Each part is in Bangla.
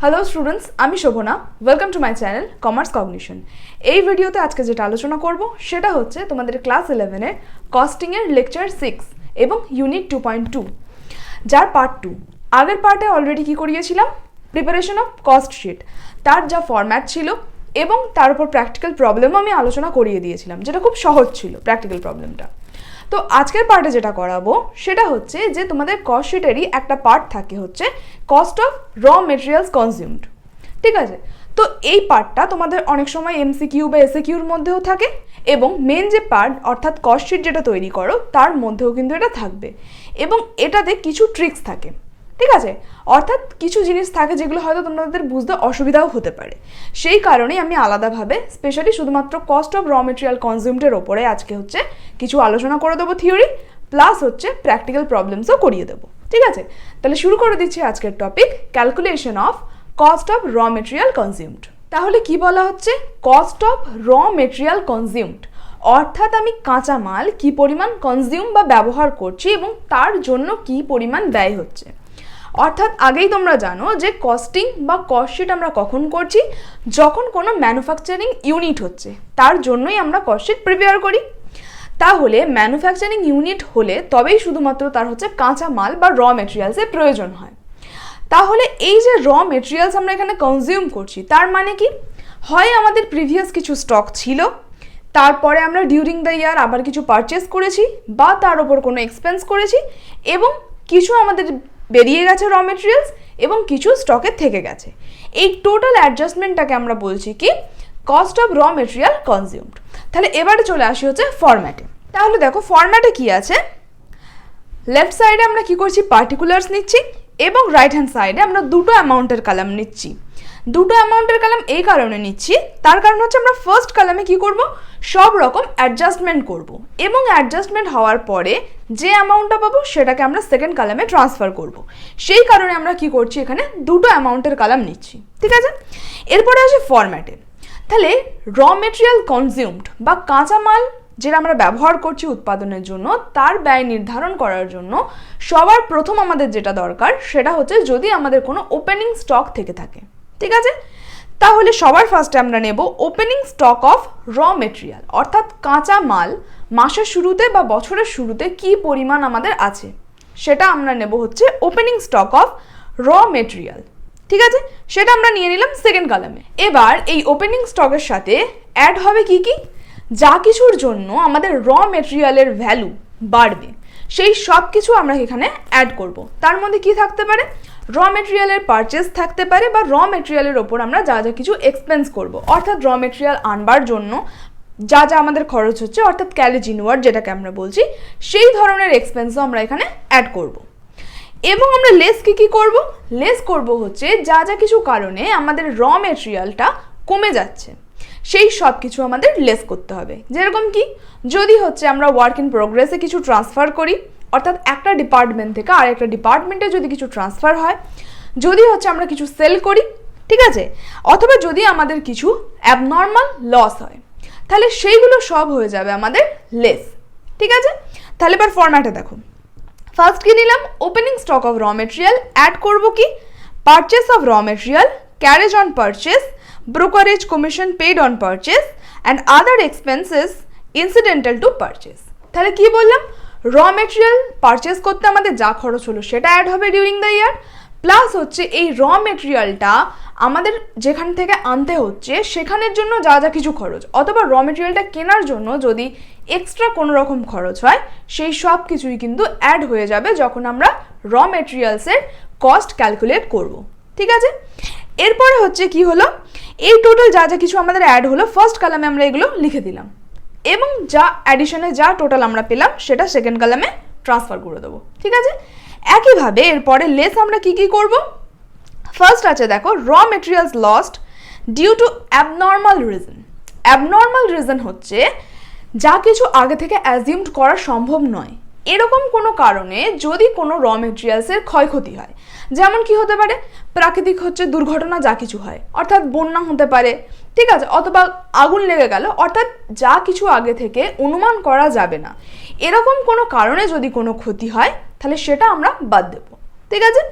হ্যালো স্টুডেন্টস, আমি Shobhana. Welcome to my channel Commerce Cognition. এই ভিডিওতে আজকে যেটা আলোচনা করব সেটা হচ্ছে তোমাদের ক্লাস 11-এর কস্টিংয়ের লেকচার 6 এবং ইউনিট 2.2, যার পার্ট 2। আগের পার্টে অলরেডি কি করিয়েছিলাম, প্রিপারেশন অফ কস্ট শিট, তার যা ফরম্যাট ছিল এবং তার উপর প্র্যাকটিক্যাল প্রবলেমও আমি আলোচনা করিয়ে দিয়েছিলাম, যেটা খুব সহজ ছিল প্র্যাকটিক্যাল প্রবলেমটা। তো আজকের পার্টে যেটা করাবো সেটা হচ্ছে যে তোমাদের কস্ট শিটেরই একটা পার্ট থাকে হচ্ছে cost of raw materials consumed. ঠিক আছে, তো এই পার্টটা তোমাদের অনেক সময় এমসিকিউ বা এসএকিউর মধ্যেও থাকে এবং মেন যে পার্ট অর্থাৎ কস্ট শিট যেটা তৈরি করো তার মধ্যেও কিন্তু এটা থাকবে এবং এটাতে কিছু ট্রিক্স থাকে। ঠিক আছে, অর্থাৎ কিছু জিনিস থাকে যেগুলো হয়তো তোমাদের বুঝতে অসুবিধাও হতে পারে। সেই কারণেই আমি আলাদাভাবে স্পেশালি শুধুমাত্র কস্ট অফ র মেটেরিয়াল কনজিউমডের ওপরে আজকে হচ্ছে কিছু আলোচনা করে দেবো, থিওরি প্লাস হচ্ছে প্র্যাকটিক্যাল প্রবলেমসও করিয়ে দেবো। ঠিক আছে, তাহলে শুরু করে দিচ্ছি আজকের topic, calculation of cost of raw material consumed. তাহলে কি বলা হচ্ছে, cost of raw material consumed অর্থাৎ আমি কাঁচা মাল কি পরিমাণ কনজিউম বা ব্যবহার করছি এবং তার জন্য কি পরিমাণ ব্যয় হচ্ছে। অর্থাৎ আগেই তোমরা জানো যে কস্টিং বা কস্ট শিট আমরা কখন করছি, যখন কোনো ম্যানুফ্যাকচারিং ইউনিট হচ্ছে তার জন্যই আমরা কস্ট শিট প্রিপেয়ার করি। তাহলে ম্যানুফ্যাকচারিং ইউনিট হলে তবেই শুধুমাত্র তার হচ্ছে কাঁচা মাল বা র মেটেরিয়ালসের প্রয়োজন হয়। তাহলে এই যে র মেটেরিয়ালস আমরা এখানে কনজিউম করছি তার মানে কি, হয় আমাদের প্রিভিয়াস কিছু স্টক ছিল, তারপরে আমরা ডিউরিং দ্য ইয়ার আবার কিছু পারচেস করেছি বা তার ওপর কোনো এক্সপেন্স করেছি এবং কিছু আমাদের বেরিয়ে গেছে র মেটেরিয়ালস এবং কিছু স্টকে থেকে গেছে। এই টোটাল অ্যাডজাস্টমেন্টটাকে আমরা বলছি কি cost of raw material consumed. তাহলে এবারে চলে আসি হচ্ছে ফরম্যাটে। তাহলে দেখো ফরম্যাটে কি আছে, লেফট সাইডে আমরা কি করছি পার্টিকুলার্স নিচ্ছি এবং রাইট হ্যান্ড সাইডে আমরা দুটো অ্যামাউন্টের কলাম নিচ্ছি। দুটো অ্যামাউন্টের কলাম এই কারণে নিচ্ছি, তার কারণ হচ্ছে আমরা ফার্স্ট কলামে কি করব, সব রকম অ্যাডজাস্টমেন্ট করব এবং অ্যাডজাস্টমেন্ট হওয়ার পরে যে অ্যামাউন্টটা পাবো সেটাকে আমরা সেকেন্ড কলামে ট্রান্সফার করব। সেই কারণে আমরা কি করছি, এখানে দুটো অ্যামাউন্টের কলাম নিচ্ছি। ঠিক আছে, এরপরে আসে ফরম্যাটে। তাহলে র মেটেরিয়াল কনজিউমড বা কাঁচামাল যেটা আমরা ব্যবহার করছি উৎপাদনের জন্য তার ব্যয় নির্ধারণ করার জন্য সবার প্রথম আমাদের যেটা দরকার সেটা হচ্ছে যদি আমাদের কোনো ওপেনিং স্টক থেকে থাকে। ঠিক আছে, তাহলে সবার ফার্স্টে আমরা নেব opening stock of raw material, অর্থাৎ কাঁচা মাল মাসের শুরুতে বা বছরের শুরুতে কি পরিমাণ আমাদের আছে সেটা আমরা নেব হচ্ছে opening stock of raw material. ঠিক আছে, সেটা আমরা নিয়ে নিলাম সেকেন্ড কলামে। এবার এই ওপেনিং স্টকের সাথে অ্যাড হবে কি কি, যা কিছুর জন্য আমাদের র মেটেরিয়ালের ভ্যালু বাড়বে সেই সব কিছু আমরা এখানে অ্যাড করব। তার মধ্যে কি থাকতে পারে, র মেটেরিয়ালের পারচেস থাকতে পারে বা র মেটেরিয়ালের ওপর আমরা যা যা কিছু এক্সপেন্স করব, অর্থাৎ র মেটেরিয়াল আনবার জন্য যা যা আমাদের খরচ হচ্ছে অর্থাৎ ক্যারেজ ইনওয়ার্ড যেটাকে আমরা বলছি, সেই ধরনের এক্সপেন্সও আমরা এখানে অ্যাড করব। এবং আমরা লেস কি করব, লেস করব হচ্ছে যা যা কিছু কারণে আমাদের র মেটেরিয়ালটা কমে যাচ্ছে সেই সব কিছু আমাদের লেস করতে হবে। যেরকম কি, যদি হচ্ছে আমরা ওয়ার্ক ইন প্রোগ্রেসে কিছু ট্রান্সফার করি, অর্থাৎ একটা ডিপার্টমেন্ট থেকে আর একটা ডিপার্টমেন্টে যদি কিছু ট্রান্সফার হয়, যদি হচ্ছে আমরা কিছু সেল করি, ঠিক আছে, অথবা যদি আমাদের কিছু অ্যাবনর্মাল লস হয়, তাহলে সেইগুলো সব হয়ে যাবে আমাদের লেস। ঠিক আছে, তাহলে এবার ফরম্যাটে দেখো, ফার্স্ট কি নিলাম opening stock of raw material, add করব কি purchase of raw material, carriage on purchase, brokerage commission paid on purchase and other expenses incidental to purchase. তাহলে কি বললাম, র মেটেরিয়াল পারচেস করতে আমাদের যা খরচ হলো সেটা অ্যাড হবে ডিউরিং দ্য ইয়ার, প্লাস হচ্ছে এই র মেটেরিয়ালটা আমাদের যেখান থেকে আনতে হচ্ছে সেখানের জন্য যা যা কিছু খরচ, অথবা র মেটেরিয়ালটা কেনার জন্য যদি এক্সট্রা কোনো রকম খরচ হয় সেই সব কিছুই কিন্তু অ্যাড হয়ে যাবে যখন আমরা র মেটেরিয়ালসের কস্ট ক্যালকুলেট করব। ঠিক আছে, এরপরে হচ্ছে কি হলো, এই টোটাল যা যা কিছু আমাদের অ্যাড হলো ফার্স্ট কলামে আমরা এগুলো লিখে দিলাম এবং যা অ্যাডিশনে যা টোটাল আমরা পেলাম সেটা সেকেন্ড কলামে ট্রান্সফার করে দেবো। ঠিক আছে, একইভাবে এরপরে লেস আমরা কি করব, ফার্স্ট আছে দেখো raw materials lost due to abnormal reason. Abnormal reason হচ্ছে যা কিছু আগে থেকে অ্যাজিউমড করা সম্ভব নয় এরকম কোনো কারণে যদি কোনো র মেটেরিয়ালসের ক্ষয়ক্ষতি হয়, যেমন কি হতে পারে, প্রাকৃতিক হচ্ছে দুর্ঘটনা যা কিছু হয়, অর্থাৎ বন্যা হতে পারে, ঠিক আছে, অথবা আগুন লেগে গেল, অর্থাৎ যা কিছু আগে থেকে অনুমান করা যাবে না এরকম কোনো কারণে যদি কোনো ক্ষতি হয় তাহলে সেটা আমরা বাদ দেব। ঠিক আছে,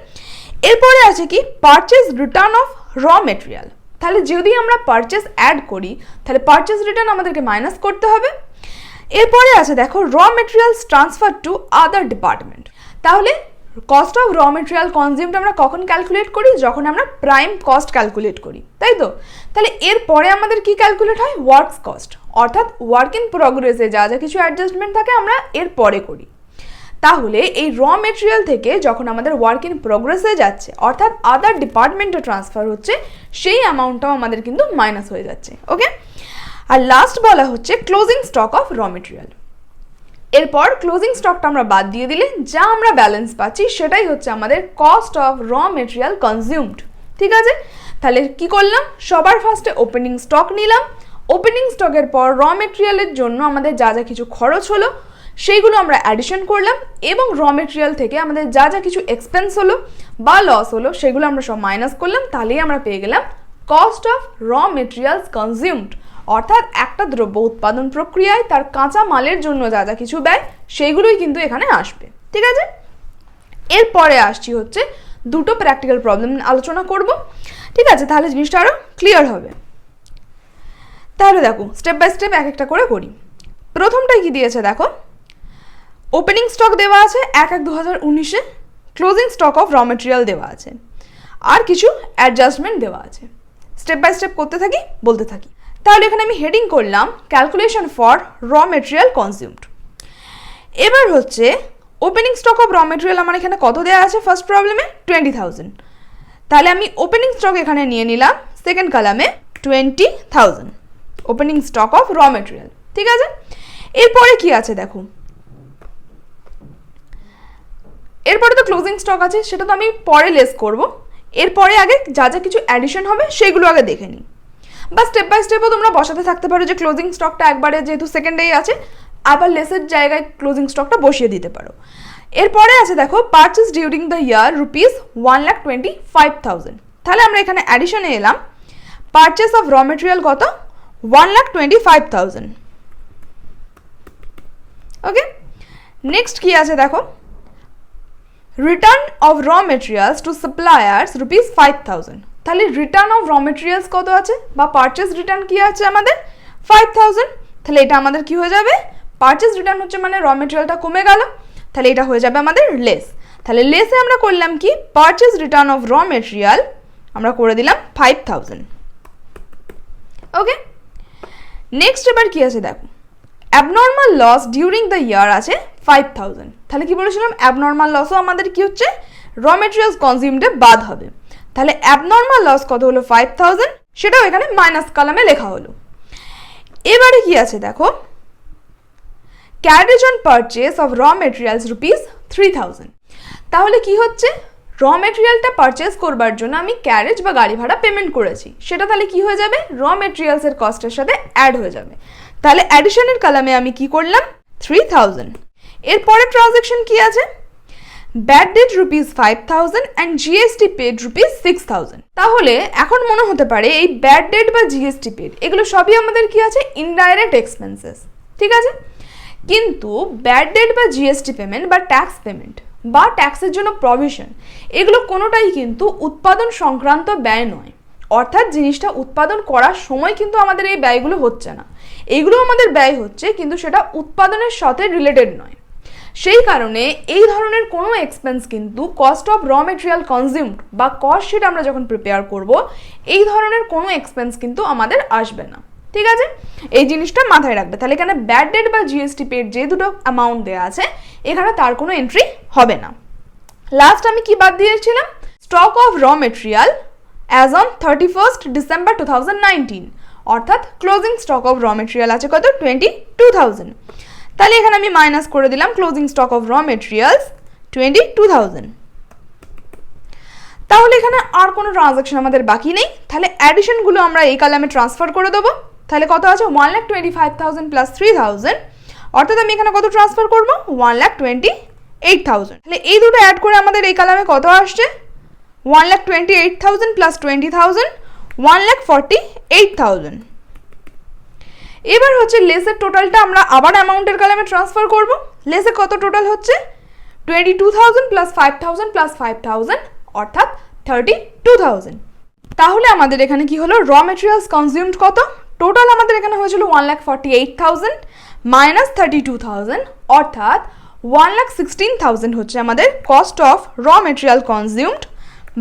এরপরে আছে কি purchase return of raw material. তাহলে যদি আমরা পারচেজ অ্যাড করি তাহলে পারচেজ রিটার্ন আমাদেরকে মাইনাস করতে হবে। এরপরে আছে দেখো raw materials transfer to other department. তাহলে cost of raw material consumed আমরা কখন ক্যালকুলেট করি, যখন আমরা প্রাইম কস্ট ক্যালকুলেট করি, তাই তো? তাহলে এরপরে আমাদের কি ক্যালকুলেট হয়, ওয়ার্কস কস্ট, অর্থাৎ ওয়ার্ক ইন প্রোগ্রেসে যা যা কিছু অ্যাডজাস্টমেন্ট থাকে আমরা এর পরে করি। তাহলে এই র মেটেরিয়াল থেকে যখন আমাদের ওয়ার্ক ইন প্রোগ্রেসে যাচ্ছে অর্থাৎ আদার ডিপার্টমেন্টে ট্রান্সফার হচ্ছে, সেই অ্যামাউন্টটাও আমাদের কিন্তু মাইনাস হয়ে যাচ্ছে। ওকে, আর লাস্ট বলা হচ্ছে closing stock of raw material. এরপর ক্লোজিং স্টকটা আমরা বাদ দিয়ে দিলে যা আমরা ব্যালেন্স পাচ্ছি সেটাই হচ্ছে আমাদের cost of raw material consumed. ঠিক আছে, তাহলে কি করলাম, সবার ফার্স্টে ওপেনিং স্টক নিলাম। ওপেনিং স্টকের পর র মেটেরিয়ালের জন্য আমাদের যা যা কিছু খরচ হলো সেইগুলো আমরা অ্যাডিশন করলাম, এবং র মেটেরিয়াল থেকে আমাদের যা যা কিছু এক্সপেন্স হলো বা লস হলো সেগুলো আমরা সব মাইনাস করলাম। তাহলেই আমরা পেয়ে গেলাম cost of raw materials consumed, অর্থাৎ একটা দ্রব্য উৎপাদন প্রক্রিয়ায় তার কাঁচা মালের জন্য যা যা কিছু ব্যয় সেইগুলোই কিন্তু এখানে আসবে। ঠিক আছে, এরপরে আসছি হচ্ছে দুটো প্র্যাকটিক্যাল প্রবলেম আলোচনা করব। ঠিক আছে, তাহলে জিনিসটা আরও ক্লিয়ার হবে। তাহলে দেখো স্টেপ বাই স্টেপ এক একটা করে করি। প্রথমটাই কি দিয়েছে দেখো, ওপেনিং স্টক দেওয়া আছে 1/1/2019-এ, closing stock of raw material দেওয়া আছে, আর কিছু অ্যাডজাস্টমেন্ট দেওয়া আছে। স্টেপ বাই স্টেপ করতে থাকি, বলতে থাকি। তাহলে এখানে আমি হেডিং করলাম ক্যালকুলেশন ফর র মেটেরিয়াল কনজিউমড। এবার হচ্ছে opening stock of raw material আমার এখানে কত দেওয়া আছে, ফার্স্ট প্রবলেমে 20,000। তাহলে আমি ওপেনিং স্টক এখানে নিয়ে নিলাম সেকেন্ড কলামে 20,000 opening stock of raw material. ঠিক আছে, এরপরে কি আছে দেখো, এরপরে তো ক্লোজিং স্টক আছে, সেটা তো আমি পরে লেস করব। এরপরে আগে যা যা কিছু অ্যাডিশন হবে সেগুলো আগে দেখে নিই, বা স্টেপ বাই স্টেপও তোমরা বসাতে থাকতে পারো যে ক্লোজিং স্টকটা একবারে যেহেতু সেকেন্ডেই আছে আবার লেসের জায়গায় ক্লোজিং স্টকটা বসিয়ে দিতে পারো। এরপরে আছে দেখো পারচেজ ডিউরিং দ্য ইয়ার ₹1,25,000। তাহলে আমরা এখানে অ্যাডিশনে এলাম, পারচেজ অফ র মেটেরিয়াল কত, 1,25,000। ওকে, নেক্সট কি আছে দেখো, return of raw materials to suppliers ₹5,000। তাহলে রিটার্ন অফ র মেটেরিয়ালস কত আছে, বা পারচেজ রিটার্ন কি আছে আমাদের 5,000। তাহলে এটা আমাদের কি হয়ে যাবে, পারচেজ রিটার্ন হচ্ছে মানে র মেটেরিয়ালটা কমে গেল, তাহলে এটা হয়ে যাবে আমাদের লেস। তাহলে লেসে আমরা করলাম কি, purchase return of raw material আমরা করে দিলাম 5,000। ওকে, নেক্সট এবার কি আছে দেখো, abnormal loss during the year আছে 5,000। তাহলে কি বলেছিলাম, অ্যাবনর্মাল লসও আমাদের কি হচ্ছে র মেটেরিয়ালস কনজিউমডে বাদ হবে। তাহলে অ্যাবনর্মাল লস কত হলো 5,000, সেটাও এখানে মাইনাস কলামে লেখা হলো। এবারে কি আছে দেখো, carriage on purchase of raw materials ₹3,000। তাহলে কি হচ্ছে, র মেটেরিয়ালটা পারচেস করবার জন্য আমি ক্যারেজ বা গাড়ি ভাড়া পেমেন্ট করেছি, সেটা তাহলে কি হয়ে যাবে, র মেটেরিয়ালসের কস্টের সাথে অ্যাড হয়ে যাবে। তাহলে অ্যাডিশনের কলামে আমি কি করলাম 3,000। এরপরে ট্রানজ্যাকশন কি আছে, bad debt ₹5,000 and GST paid ₹6,000। তাহলে এখন মনে হতে পারে এই ব্যাড ডেট বা জিএসটি পেড এগুলো সবই আমাদের কি আছে, ইনডাইরেক্ট এক্সপেন্সেস। ঠিক আছে, কিন্তু ব্যাড ডেট বা জিএসটি পেমেন্ট বা ট্যাক্স পেমেন্ট বা ট্যাক্সের জন্য প্রভিশন এগুলো কোনোটাই কিন্তু উৎপাদন সংক্রান্ত ব্যয় নয়, অর্থাৎ জিনিসটা উৎপাদন করার সময় কিন্তু আমাদের এই ব্যয়গুলো হচ্ছে না, এইগুলো আমাদের ব্যয় হচ্ছে কিন্তু সেটা উৎপাদনের সাথে রিলেটেড নয়। সেই কারণে এই ধরনের কোনো এক্সপেন্স কিন্তু cost of raw material consumed বা কস্ট শিট আমরা যখন প্রিপেয়ার করব এই ধরনের কোনো এক্সপেন্স কিন্তু আমাদের আসবে না। ঠিক আছে, এই জিনিসটা মাথায় রাখবে। তাহলে এখানে ব্যাড ডেট বা জিএসটি পেড যে দুটো অ্যামাউন্ট দেওয়া আছে এখানে তার কোনো এন্ট্রি হবে না। লাস্ট আমি কি বাদ দিয়েছিলাম, stock of raw material as on 31st December 2019, অর্থাৎ closing stock of raw material আছে কত 22,000। তাহলে এখানে আমি মাইনাস করে দিলাম closing stock of raw materials 22,000। তাহলে এখানে আর কোনো ট্রানজাকশন আমাদের বাকি নেই। তাহলে অ্যাডিশনগুলো আমরা এই কলামে ট্রান্সফার করে দেবো। তাহলে কত আছে 1,25,000 প্লাস 3,000, অর্থাৎ আমি এখানে কত ট্রান্সফার করবো 1,28,000। তাহলে এই দুটো অ্যাড করে আমাদের এই কলামে কত আসছে 1,28,000 প্লাস 20,000 1,48,000। এবার হচ্ছে লেসের টোটালটা আমরা আবার অ্যামাউন্টের কলামে ট্রান্সফার করব। লেসে কত টোটাল হচ্ছে 22,000 প্লাস 5,000 প্লাস 5,000 অর্থাৎ 32,000। তাহলে আমাদের এখানে কি হলো, র মেটেরিয়ালস কনজিউমড কত, টোটাল আমাদের এখানে হয়েছিল 1,48,000 মাইনাস 32,000 অর্থাৎ 1,16,000 হচ্ছে আমাদের cost of raw material consumed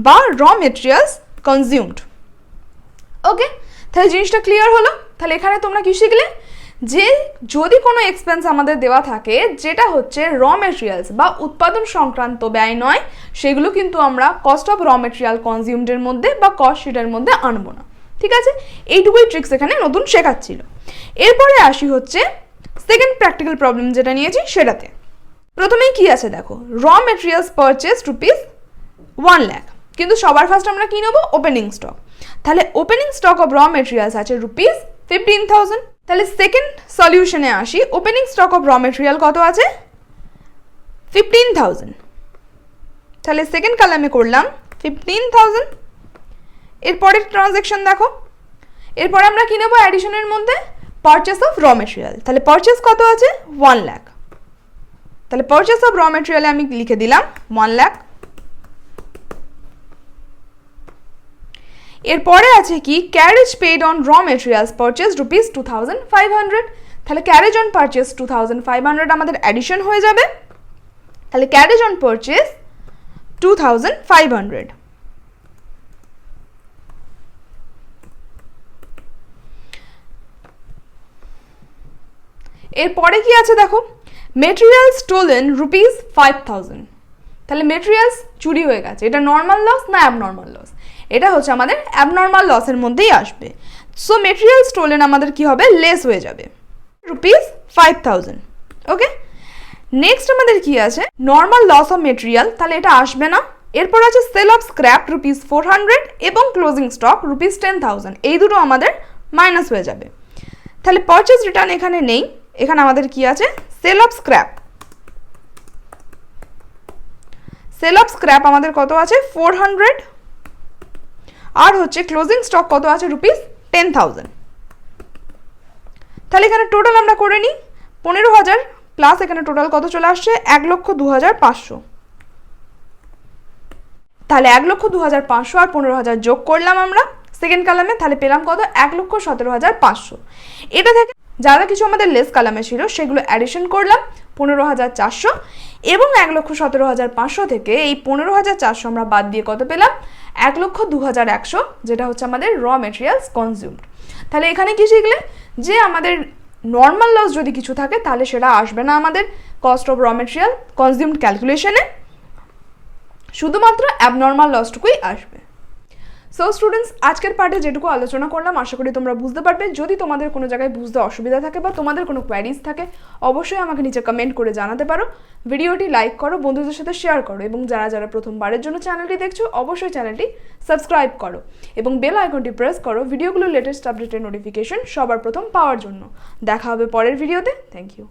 বা র মেটেরিয়ালস কনজিউমড। ওকে, তাহলে জিনিসটা ক্লিয়ার হলো। তাহলে এখানে তোমরা কি শিখলে, যে যদি কোনো এক্সপেন্স আমাদের দেওয়া থাকে যেটা হচ্ছে র মেটেরিয়ালস বা উৎপাদন সংক্রান্ত ব্যয় নয়, সেগুলো কিন্তু আমরা কস্ট অফ র মেটেরিয়াল কনজিউমডের মধ্যে বা কস্ট শিটের মধ্যে আনবো না। ঠিক আছে, এইটুকুই ট্রিক্স এখানে নতুন শেখাচ্ছিল। এরপরে আসি হচ্ছে সেকেন্ড প্র্যাকটিক্যাল প্রবলেম যেটা নিয়েছি সেটাতে। প্রথমেই কি আছে দেখো, র মেটেরিয়ালস পারচেস ₹1 লাখ, কিন্তু সবার ফার্স্ট আমরা কি নেবো, ওপেনিং স্টক। তাহলে opening stock of raw materials আছে ₹15,000। তাহলে সেকেন্ড সলিউশনে আসি, opening stock of raw material কত আছে, 15,000। তাহলে সেকেন্ড কলামে করলাম 15,000। এরপরের ট্রানজ্যাকশন দেখো, এরপরে আমরা কি নেবো অ্যাডিশনের মধ্যে, পারচেস অফ র মেটেরিয়াল। তাহলে পারচেস কত আছে, 1 লাখ। তাহলে পারচেস অফ র মেটেরিয়ালে আমি লিখে দিলাম 1 লাখ। এরপরে আছে কি, carriage paid on raw materials purchase ₹2,500। তাহলে ক্যারেজ অন পারচেস 2,500 আমাদের অ্যাডিশন হয়ে যাবে। তাহলে ক্যারেজ অন পারচেস 2,500। এরপরে কি আছে দেখো, মেটেরিয়াল স্টোলেন ₹5,000। তাহলে মেটেরিয়ালস চুরি হয়ে গেছে, এটা নর্মাল লস না অ্যাবনর্মাল লস, এটা হচ্ছে আমাদের অ্যাবনর্মাল লসের মধ্যেই আসবে। সো মেটেরিয়াল স্টোলেন আমাদের কি হবে, লেস হয়ে যাবে ₹5,000। ওকে, নেক্সট আমাদের কি আছে, নর্মাল লস অফ মেটেরিয়াল, তাহলে এটা আসবে না। এরপর আছে সেল অফ স্ক্র্যাপ ₹400 এবং ক্লোজিং স্টক ₹10,000, এই দুটো আমাদের মাইনাস হয়ে যাবে। তাহলে পারচেস রিটার্ন এখানে নেই, এখানে আমাদের কি আছে, sale of scrap. Sale of scrap আমাদের কত আছে, 400, আর হচ্ছে ক্লোজিং স্টক কত আছে, ₹10,000। তাহলে এখানে টোটাল আমরা করে নিই, 15,000 প্লাস এখানে টোটাল কত চলে আসছে, 1,02,500। তাহলে 1,02,500 আর 15,000 যোগ করলাম আমরা সেকেন্ড কলামে, তাহলে পেলাম কত, 1,17,500। এটা থেকে যারা কিছু আমাদের লেস কলামে ছিল সেগুলো অ্যাডিশন করলাম 15,400 এবং 1,17,500 থেকে এই 15,400 আমরা বাদ দিয়ে কত পেলাম, 1,02,100, যেটা হচ্ছে আমাদের র মেটেরিয়ালস কনজিউমড। তাহলে এখানে কি শিখলে, যে আমাদের নর্মাল লস যদি কিছু থাকে তাহলে সেটা আসবে না আমাদের cost of raw material consumed ক্যালকুলেশনে, শুধুমাত্র অ্যাবনর্মাল লসটুকুই আসবে। সো স্টুডেন্টস, আজকের পার্টে যেটুকু আলোচনা করলাম আশা করি তোমরা বুঝতে পারবে। যদি তোমাদের কোনো জায়গায় বুঝতে অসুবিধা থাকে বা তোমাদের কোনো কোয়ারিজ থাকে অবশ্যই আমাকে নিচে কমেন্ট করে জানাতে পারো। ভিডিওটি লাইক করো, বন্ধুদের সাথে শেয়ার করো এবং যারা যারা প্রথমবারের জন্য চ্যানেলটি দেখছো অবশ্যই চ্যানেলটি সাবস্ক্রাইব করো এবং বেল আইকনটি প্রেস করো ভিডিওগুলোর লেটেস্ট আপডেটের নোটিফিকেশন সবার প্রথম পাওয়ার জন্য। দেখা হবে পরের ভিডিওতে। Thank you.